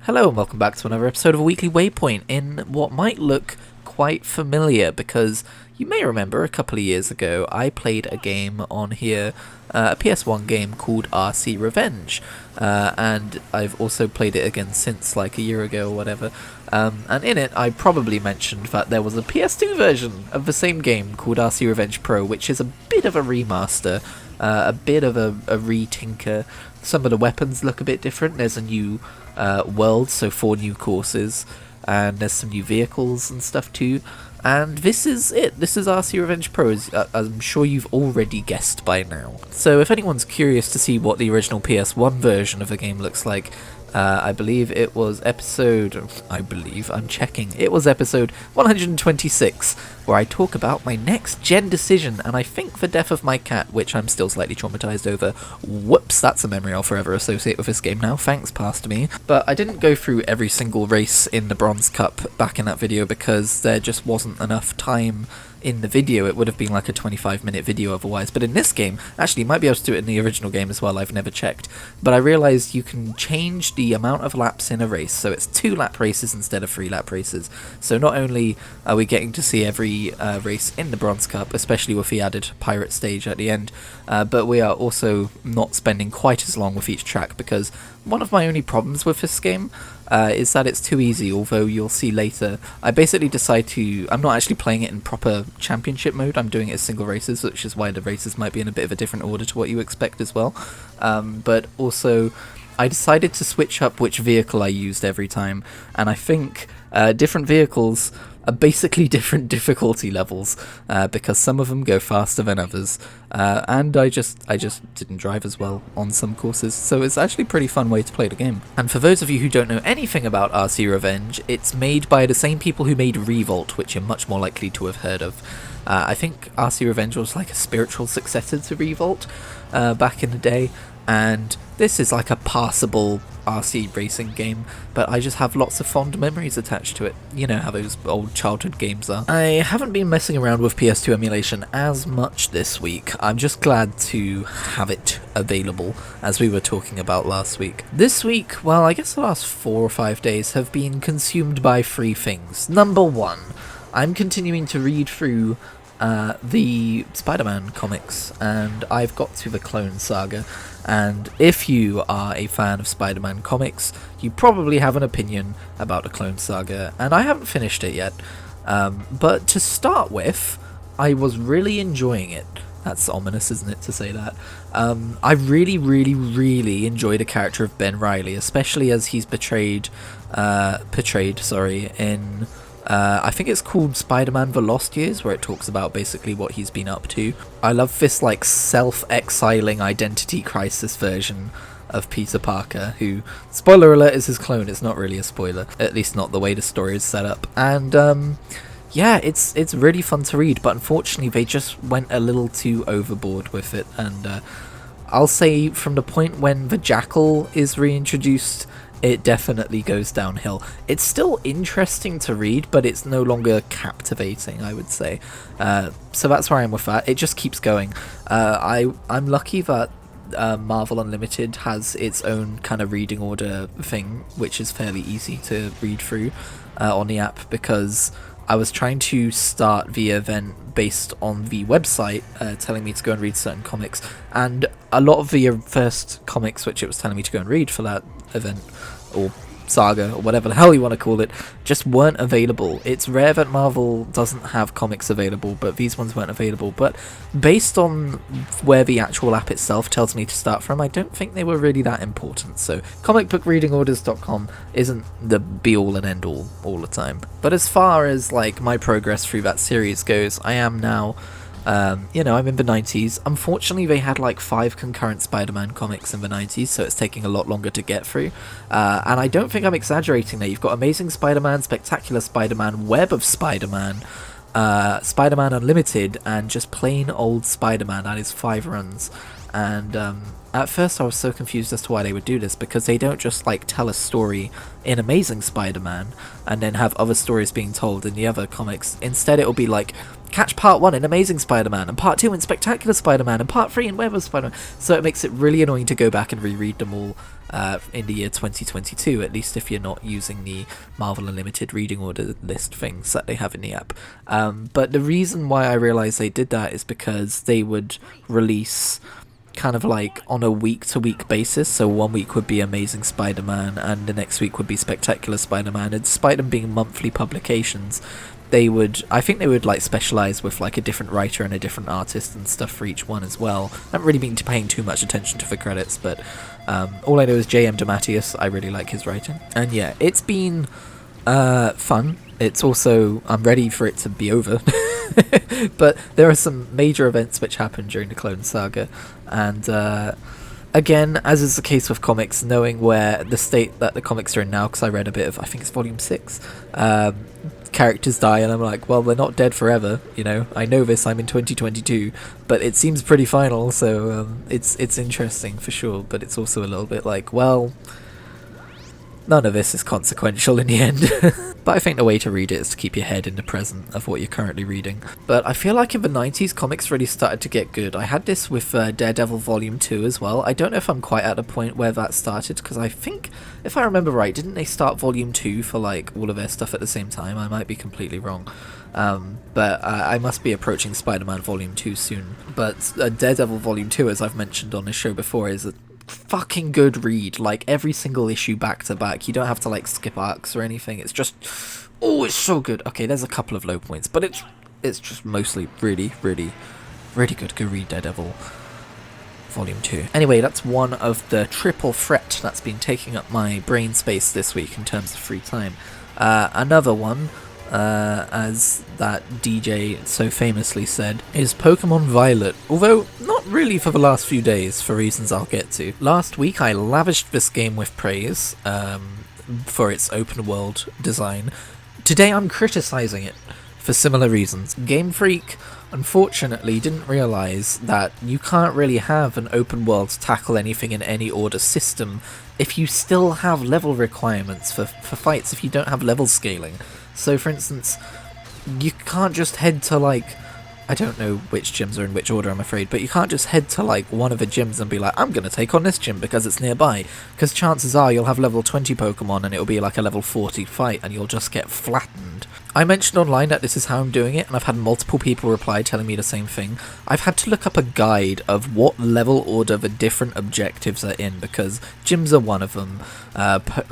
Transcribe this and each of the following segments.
Hello and welcome back to another episode of a weekly Waypoint in what might look quite familiar because you may remember a couple of years ago I played a game on here, a PS1 game called RC Revenge, and I've also played it again since like a year ago or whatever, and in it I probably mentioned that there was a PS2 version of the same game called RC Revenge Pro, which is a bit of a remaster, a bit of a re-tinker. Some of the weapons look a bit different. There's a new world, so 4 new courses, and there's some new vehicles and stuff too. And this is it. This is RC Revenge Pro, as I'm sure you've already guessed by now. So if anyone's curious to see what the original PS1 version of the game looks like, I believe it was episode... It was episode 126, where I talk about my next-gen decision, and I think the death of my cat, which I'm still slightly traumatized over. Whoops, that's a memory I'll forever associate with this game now, thanks past me. But I didn't go through every single race in the Bronze Cup back in that video because there just wasn't enough time in the video. It would have been like a 25-minute video otherwise, but in this game, actually you might be able to do it in the original game as well, I've never checked, but I realised you can change the amount of laps in a race, so it's 2 lap races instead of 3 lap races. So not only are we getting to see every race in the Bronze Cup, especially with the added pirate stage at the end, but we are also not spending quite as long with each track, because one of my only problems with this game is that it's too easy, although you'll see later. I basically decide to... I'm not actually playing it in proper championship mode, I'm doing it as single races, which is why the races might be in a bit of a different order to what you expect as well. But also, I decided to switch up which vehicle I used every time, and I think different vehicles are basically different difficulty levels, because some of them go faster than others, and I just didn't drive as well on some courses, so it's actually a pretty fun way to play the game. And for those of you who don't know anything about RC Revenge, it's made by the same people who made Revolt, which you're much more likely to have heard of. I think RC Revenge was like a spiritual successor to Revolt back in the day, and this is like a passable RC racing game, but I just have lots of fond memories attached to it. You know how those old childhood games are. I haven't been messing around with PS2 emulation as much this week. I'm just glad to have it available, as we were talking about last week. This week, well, I guess the last 4 or 5 days have been consumed by 3 things. Number 1, I'm continuing to read through the Spider-Man comics, and I've got to the Clone Saga, and if you are a fan of Spider-Man comics, you probably have an opinion about the Clone Saga, and I haven't finished it yet, but to start with, I was really enjoying it. That's ominous, isn't it, to say that? I really enjoy the character of Ben Reilly, especially as he's portrayed, in... I think it's called Spider-Man The Lost Years, where it talks about basically what he's been up to. I love this like self-exiling identity crisis version of Peter Parker, who, spoiler alert, is his clone. It's not really a spoiler, at least not the way the story is set up. And yeah, it's really fun to read, but unfortunately they just went a little too overboard with it, and I'll say from the point when the Jackal is reintroduced, it definitely goes downhill. It's still interesting to read, but it's no longer captivating, I would say. So that's where I am with that. It just keeps going. I'm lucky that Marvel Unlimited has its own kind of reading order thing, which is fairly easy to read through on the app, because I was trying to start the event based on the website telling me to go and read certain comics, and a lot of the first comics which it was telling me to go and read for that event, or saga, or whatever the hell you want to call it, just weren't available. It's rare that Marvel doesn't have comics available, but these ones weren't available. But based on where the actual app itself tells me to start from, I don't think they were really that important. So comicbookreadingorders.com isn't the be-all and end-all all the time. But as far as like my progress through that series goes, I am now... I'm in the 90s. Unfortunately, they had like 5 concurrent Spider-Man comics in the 90s, so it's taking a lot longer to get through. And I don't think I'm exaggerating there. You've got Amazing Spider-Man, Spectacular Spider-Man, Web of Spider-Man, Spider-Man Unlimited, and just plain old Spider-Man. That is 5 runs. And at first I was so confused as to why they would do this, because they don't just like tell a story in Amazing Spider-Man and then have other stories being told in the other comics. Instead it'll be like catch part 1 in Amazing Spider-Man, and part 2 in Spectacular Spider-Man, and part 3 in Web of Spider-Man. So it makes it really annoying to go back and reread them all in the year 2022, at least if you're not using the Marvel Unlimited reading order list things that they have in the app. But the reason why I realised they did that is because they would release kind of like on a week-to-week basis. So 1 week would be Amazing Spider-Man, and the next week would be Spectacular Spider-Man. And despite them being monthly publications, I think they would like specialize with like a different writer and a different artist and stuff for each one as well. I haven't really been paying too much attention to the credits, but all I know is J.M. DeMatteis. I really like his writing, and yeah, it's been fun. It's also, I'm ready for it to be over. But there are some major events which happened during the Clone Saga, and again, as is the case with comics, knowing where the state that the comics are in now, because I read a bit of, I think it's volume 6, characters die, and I'm like, well, they're not dead forever, you know. I know this, I'm in 2022, but it seems pretty final, so it's interesting for sure, but it's also a little bit like, well, none of this is consequential in the end. But I think the way to read it is to keep your head in the present of what you're currently reading. But I feel like in the 90s, comics really started to get good. I had this with Daredevil Volume 2 as well. I don't know if I'm quite at the point where that started, because I think, if I remember right, didn't they start Volume 2 for like all of their stuff at the same time? I might be completely wrong. But I must be approaching Spider-Man Volume 2 soon. But Daredevil Volume 2, as I've mentioned on this show before, is a fucking good read. Like every single issue back to back. You don't have to like skip arcs or anything. It's just, oh, it's so good. Okay, there's a couple of low points, but it's just mostly really good. Go read Daredevil Volume 2. Anyway, that's one of the triple threat that's been taking up my brain space this week in terms of free time. Another one, as that DJ so famously said, is Pokemon Violet, although not really for the last few days, for reasons I'll get to. Last week I lavished this game with praise for its open world design. Today I'm criticising it for similar reasons. Game Freak unfortunately didn't realise that you can't really have an open world tackle anything in any order system if you still have level requirements for fights, if you don't have level scaling. So for instance, you can't just head to like, I don't know which gyms are in which order, I'm afraid, but you can't just head to like one of the gyms and be like, I'm going to take on this gym because it's nearby, because chances are you'll have level 20 Pokemon and it'll be like a level 40 fight and you'll just get flattened. I mentioned online that this is how I'm doing it, and I've had multiple people reply telling me the same thing. I've had to look up a guide of what level order the different objectives are in, because gyms are one of them.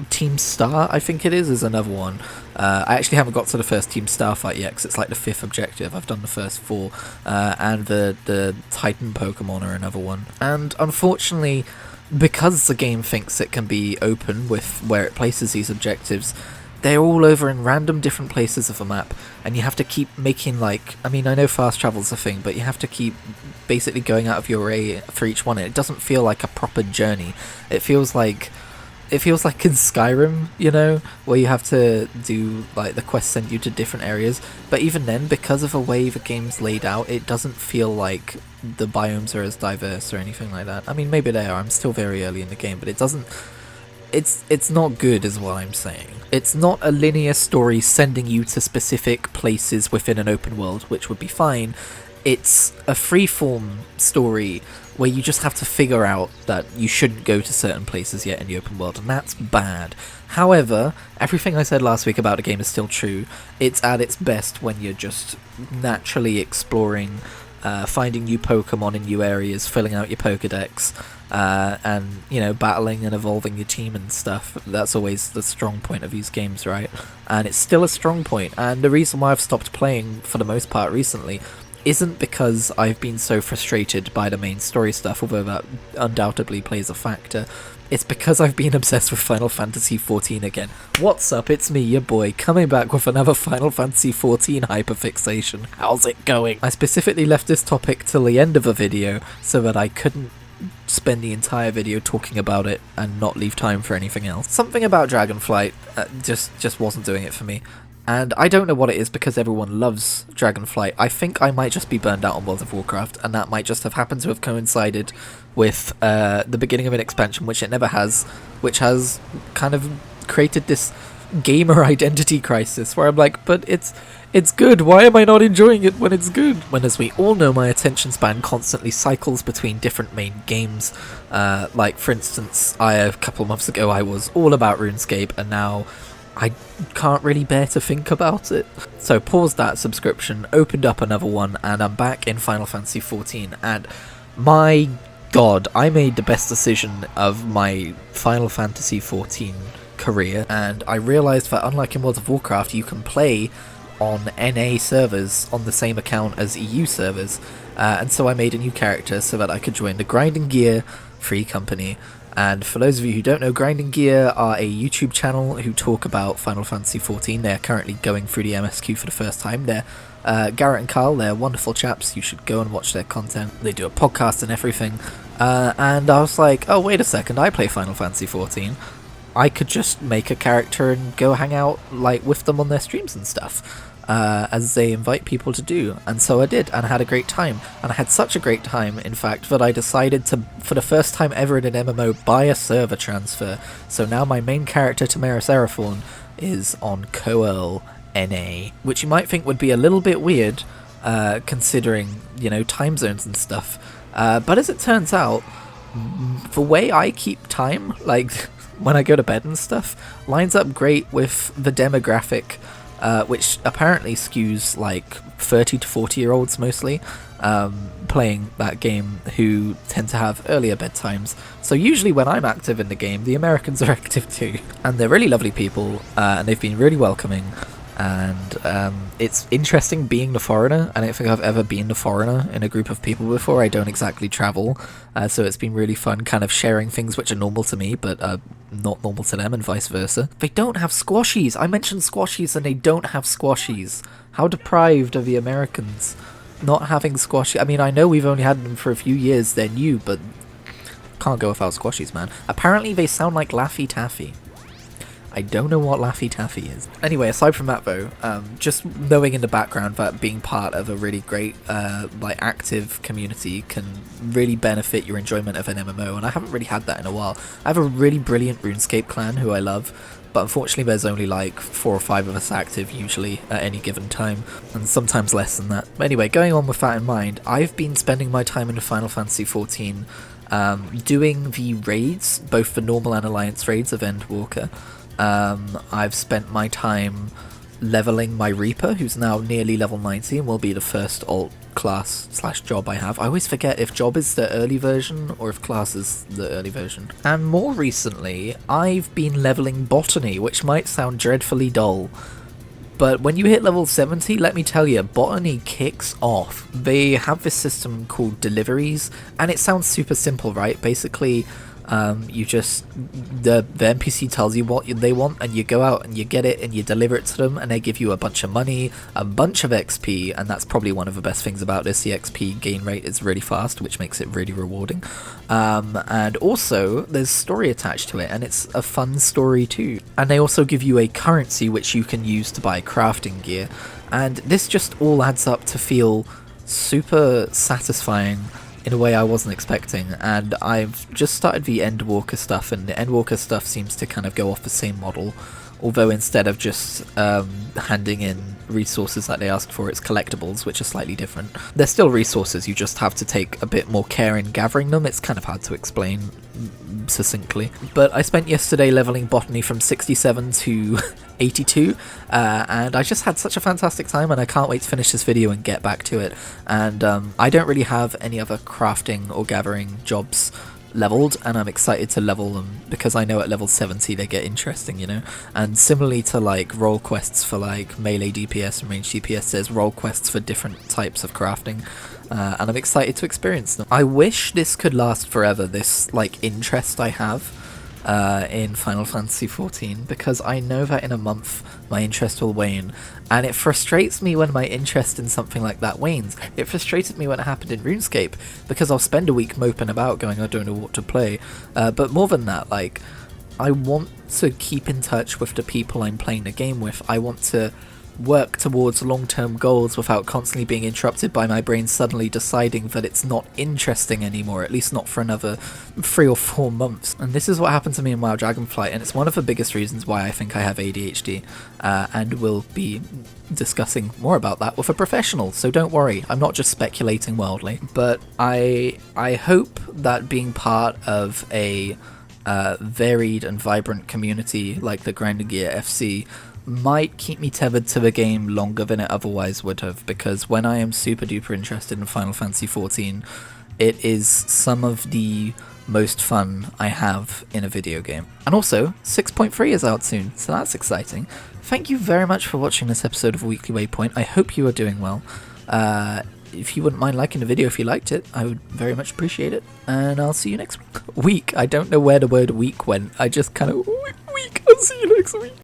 Team Star, I think it is another one. I actually haven't got to the first Team Star fight yet, because it's like the 5th objective. I've done the first 4, and the Titan Pokemon are another one. And unfortunately, because the game thinks it can be open with where it places these objectives, they're all over in random different places of the map, and you have to keep making like, I mean, I know fast travel's a thing, but you have to keep basically going out of your way for each one, and it doesn't feel like a proper journey. It feels like in Skyrim, you know, where you have to do like the quests send you to different areas, but even then, because of the way the game's laid out, it doesn't feel like the biomes are as diverse or anything like that. I mean, maybe they are, I'm still very early in the game, but it doesn't, it's not good is what I'm saying. It's not a linear story sending you to specific places within an open world, which would be fine. It's a freeform story where you just have to figure out that you shouldn't go to certain places yet in the open world, and that's bad. However, everything I said last week about the game is still true. It's at its best when you're just naturally exploring, finding new Pokemon in new areas, filling out your Pokedex, and, you know, battling and evolving your team and stuff. That's always the strong point of these games, right? And it's still a strong point, and the reason why I've stopped playing for the most part recently isn't because I've been so frustrated by the main story stuff, although that undoubtedly plays a factor. It's because I've been obsessed with Final Fantasy XIV again. What's up? It's me, your boy, coming back with another Final Fantasy XIV hyperfixation. How's it going? I specifically left this topic till the end of a video so that I couldn't spend the entire video talking about it and not leave time for anything else. Something about Dragonflight just wasn't doing it for me. And I don't know what it is, because everyone loves Dragonflight. I think I might just be burned out on World of Warcraft, and that might just have happened to have coincided with the beginning of an expansion, which it never has, which has kind of created this gamer identity crisis where I'm like, but it's good. Why am I not enjoying it when it's good? When, as we all know, my attention span constantly cycles between different main games. Like, for instance, a couple of months ago, I was all about RuneScape, and now I can't really bear to think about it. So paused that subscription, opened up another one, and I'm back in Final Fantasy XIV. And my god, I made the best decision of my Final Fantasy XIV career, and I realised that unlike in World of Warcraft, you can play on NA servers on the same account as EU servers, and so I made a new character so that I could join the Grinding Gear free company. And for those of you who don't know, Grinding Gear are a YouTube channel who talk about Final Fantasy XIV. They're currently going through the MSQ for the first time. They're Garrett and Carl, they're wonderful chaps. You should go and watch their content. They do a podcast and everything. And I was like, oh, wait a second, I play Final Fantasy XIV. I could just make a character and go hang out like with them on their streams and stuff, as they invite people to do. And so I did, and I had a great time. And I had such a great time, in fact, that I decided to, for the first time ever in an MMO, buy a server transfer. So now my main character, Tamara Seraphorn, is on Coel NA, which you might think would be a little bit weird, considering, you know, time zones and stuff. But as it turns out, the way I keep time, like when I go to bed and stuff, lines up great with the demographic, which apparently skews like 30 to 40-year-olds mostly, playing that game, who tend to have earlier bedtimes. So usually when I'm active in the game, the Americans are active too. And they're really lovely people, and they've been really welcoming. And it's interesting being the foreigner. I don't think I've ever been the foreigner in a group of people before. I don't exactly travel, so it's been really fun kind of sharing things which are normal to me but not normal to them, and vice versa. They don't have squashies! I mentioned squashies and they don't have squashies. How deprived are the Americans not having squashies? I mean, I know we've only had them for a few years, they're new, but can't go without squashies, man. Apparently they sound like Laffy Taffy. I don't know what Laffy Taffy is. Anyway, aside from that though, just knowing in the background that being part of a really great, like, active community can really benefit your enjoyment of an MMO, and I haven't really had that in a while. I have a really brilliant RuneScape clan who I love, but unfortunately there's only like 4 or 5 of us active usually at any given time, and sometimes less than that. But anyway, going on with that in mind, I've been spending my time in Final Fantasy XIV doing the raids, both the normal and alliance raids of Endwalker. I've spent my time leveling my Reaper, who's now nearly level 90 and will be the first alt class / job I have. I always forget if job is the early version or if class is the early version. And more recently, I've been leveling botany, which might sound dreadfully dull, but when you hit level 70, let me tell you, botany kicks off. They have this system called deliveries, and it sounds super simple, right? Basically, you just, the NPC tells you what they want, and you go out and you get it and you deliver it to them, and they give you a bunch of money, a bunch of XP, and that's probably one of the best things about this. The XP gain rate is really fast, which makes it really rewarding. And also there's story attached to it, and it's a fun story too. And they also give you a currency which you can use to buy crafting gear, and this just all adds up to feel super satisfying in a way I wasn't expecting. And I've just started the Endwalker stuff, and the Endwalker stuff seems to kind of go off the same model, although instead of just handing in resources that they ask for, it's collectibles, which are slightly different. They're still resources, you just have to take a bit more care in gathering them. It's kind of hard to explain succinctly. But I spent yesterday leveling botany from 67 to 82, and I just had such a fantastic time, and I can't wait to finish this video and get back to it. And I don't really have any other crafting or gathering jobs leveled, and I'm excited to level them because I know at level 70 they get interesting, you know. And similarly to like role quests for like melee DPS and range DPS, there's role quests for different types of crafting, and I'm excited to experience them. I wish this could last forever, this like interest I have in Final Fantasy XIV, because I know that in a month my interest will wane, and it frustrates me when my interest in something like that wanes. It frustrated me when it happened in RuneScape, because I'll spend a week moping about going, I don't know what to play, but more than that, like, I want to keep in touch with the people I'm playing the game with. I want to work towards long-term goals without constantly being interrupted by my brain suddenly deciding that it's not interesting anymore, at least not for another 3 or 4 months. And this is what happened to me in Wild Dragonflight, and it's one of the biggest reasons why I think I have ADHD, and we'll be discussing more about that with a professional, so don't worry, I'm not just speculating wildly. But I hope that being part of a varied and vibrant community like the Grinding Gear FC might keep me tethered to the game longer than it otherwise would have, because when I am super duper interested in Final Fantasy XIV, it is some of the most fun I have in a video game. And also, 6.3 is out soon, so that's exciting. Thank you very much for watching this episode of Weekly Waypoint. I hope you are doing well. If you wouldn't mind liking the video if you liked it, I would very much appreciate it. And I'll see you next week. I don't know where the word week went. I just kind of, week. I'll see you next week.